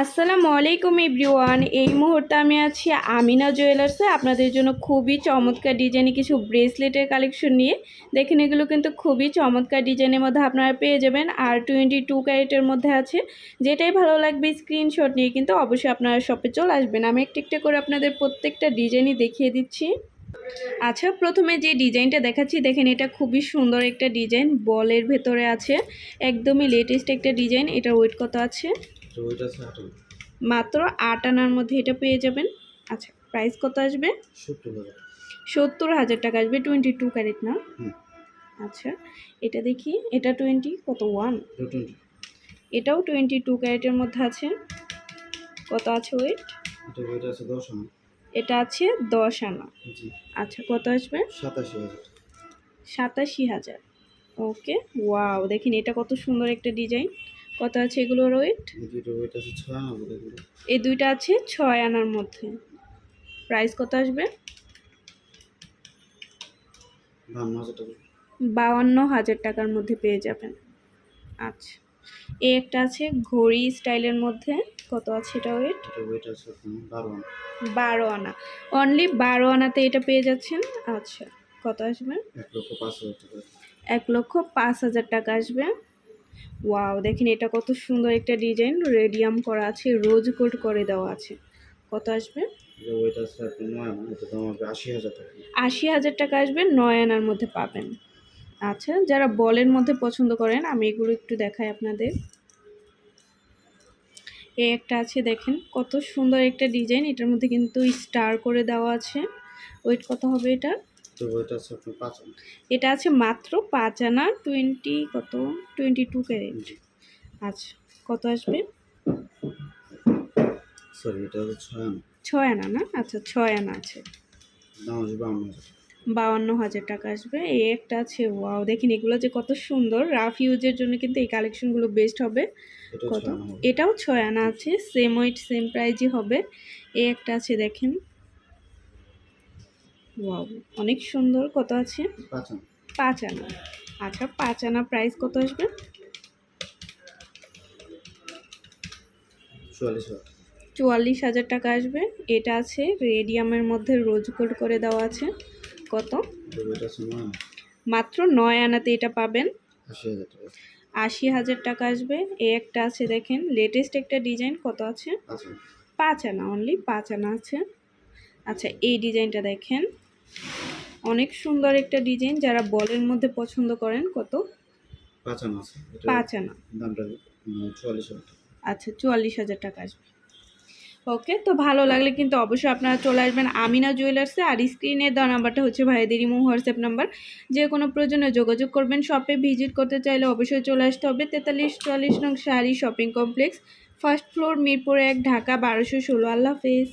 আসসালামু আলাইকুম এভরিওয়ান। এই মুহূর্তে আমি আছি আমিনা জুয়েলার্সে আপনাদের জন্য খুবই চমৎকার ডিজাইনে কিছু ব্রেসলেটের কালেকশন নিয়ে। দেখেন এগুলো কিন্তু খুবই চমৎকার ডিজাইনের মধ্যে আপনারা পেয়ে যাবেন, আর 22 ক্যারেটের মধ্যে আছে। যেটাই ভালো লাগবে স্ক্রিনশট নিয়ে কিন্তু অবশ্যই আপনারা শপে চলে আসবেন। আমি একটা একটা করে আপনাদের প্রত্যেকটা ডিজাইনই দেখিয়ে দিচ্ছি। আচ্ছা, প্রথমে যে ডিজাইনটা দেখাচ্ছি দেখেন, এটা খুবই সুন্দর একটা ডিজাইন, বলের ভেতরে আছে, একদমই লেটেস্ট একটা ডিজাইন। এটার ওয়েট কত আছে? মাত্র 8 আনার মধ্যে এটা পেয়ে যাবেন। আচ্ছা, প্রাইস কত আসবে? 70,000 টাকা আসবে। 22 ক্যারেট না? আচ্ছা, এটা দেখি, এটা 20 কত 1, এটাও 22 ক্যারেটের মধ্যে আছে। কত আছে ওয়েট? এটা আছে 10 আনা। আচ্ছা, কত আসবে? 87,000। ওকে, ওয়াও, দেখেন এটা কত সুন্দর একটা ডিজাইন। কত আছে এগুলোর ওয়েট? এই দুইটা আছে 6 আনার মধ্যে। প্রাইস কত আসবে? 52,000 টাকার মধ্যে পেয়ে যাবেন। আচ্ছা, এই একটা আছে ঘড়ি স্টাইলের মধ্যে। কত আছে এটা ওয়েট? 12 আনা। অনলি 12 আনাতে এটা পেয়ে যাচ্ছেন। আচ্ছা, কত আসবে? 1,05,000 টাকা আসবে। ওয়াও, দেখেন এটা কত সুন্দর একটা ডিজাইন, রেডিয়াম করা আছে, রোজ গোল্ড করে দেওয়া আছে। কত আসবে? 80,000 টাকা আসবে। 9 আনার মধ্যে পাবেন। আচ্ছা, যারা বলের মধ্যে পছন্দ করেন আমি এগুলো একটু দেখাই আপনাদের। এই একটা আছে, দেখেন কত সুন্দর একটা ডিজাইন, এটার মধ্যে কিন্তু স্টার করে দেওয়া আছে। ওয়েট কত হবে এটা? এটা আছে মাত্র 5 আনা। 22 ক্যারেট। আচ্ছা, কত আসবে? 6 আনা না? আচ্ছা, 6 আনা আছে। 52,000 টাকা আসবে। এই একটা আছে, ওয়াও, দেখেন এগুলো যে কত সুন্দর, রাফ ইউজের জন্য কিন্তু এই কালেকশনগুলো বেস্ট হবে। কত? এটাও 6 আনা আছে, সেম ওয়েট সেম প্রাইজই হবে। এই একটা আছে, দেখেন, ওয়াও, অনেক সুন্দর। কত আছে? 5 আনা। আচ্ছা, 5 আনা প্রাইস কত আসবে? 44,000 টাকা আসবে। এটা আছে রেডিয়ামের মধ্যে, রোজ গোল্ড করে দেওয়া আছে। কত? মাত্র 9 আনাতে এটা পাবেন। 80,000 টাকা আসবে। এই একটা আছে, দেখেন লেটেস্ট একটা ডিজাইন। কত আছে? 5 আনা। অনলি 5 আনা আছে। আচ্ছা, এই ডিজাইনটা দেখেন, অনেক সুন্দর একটা ডিজাইন, যারা বলের মধ্যে পছন্দ করেন। কত? 5 আনা। আচ্ছা, 44,000 টাকা আসবে। ওকে, তো ভালো লাগলে কিন্তু অবশ্যই আপনারা চলে আসবেন আমিনা জুয়েলার্সে। আর স্ক্রিনে দেওয়া নাম্বারটা হচ্ছে ভাইদের ইমো হোয়াটসঅ্যাপ নাম্বার। যে কোনো প্রয়োজনে যোগাযোগ করবেন। শপে ভিজিট করতে চাইলে অবশ্যই চলে আসতে হবে 4344 নং sari shopping complex, first floor, Mirpur 1, Dhaka 1216। আল্লাহ হাফেজ।